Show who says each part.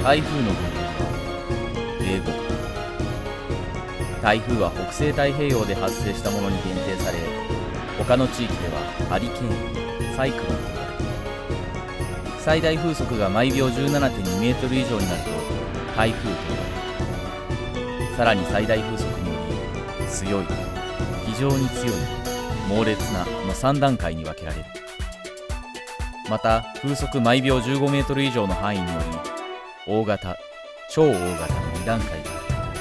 Speaker 1: 台風の分類は英語。台風は北西太平洋で発生したものに限定され、他の地域ではハリケーン、サイクロンと呼ばれる。最大風速が毎秒 17.2 メートル以上になると台風と呼ばれる。さらに最大風速により強い、非常に強い、猛烈なの3段階に分けられる。また風速毎秒15メートル以上の範囲により大型、超大型の2段階がある。